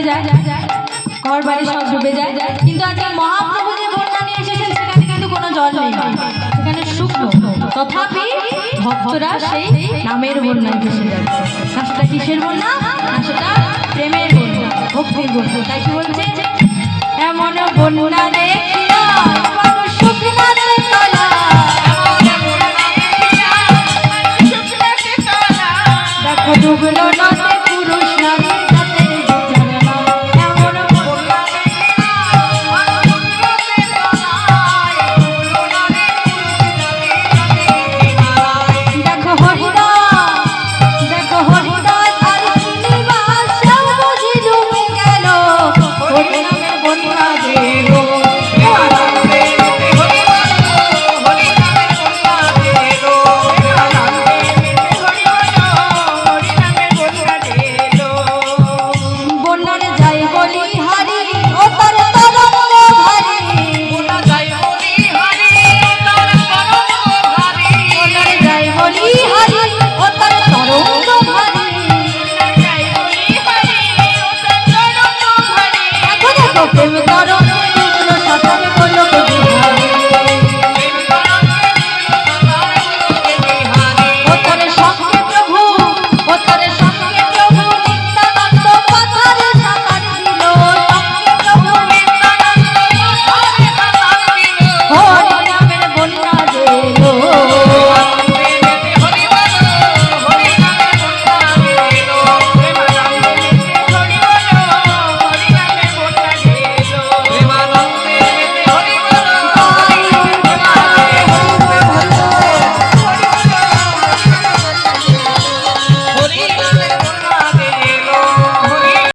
যায়, ঘর বাড়ি সব ডুবে যায়। কিন্তু আজকে মহাপ্রভু যে বন্যা নিয়ে এসেছেন সেখানে কিন্তু কোনো জল নেই, সেখানে শুকনো, তথাপি ভক্তরা সেই নামের বন্যায় ভেসে যাচ্ছে। না সেটা কিসের বন্যা, না সেটা প্রেমের বন্যা, ভক্তির বন্যা। তাই কি বলছে, এমন বন্যা দেখি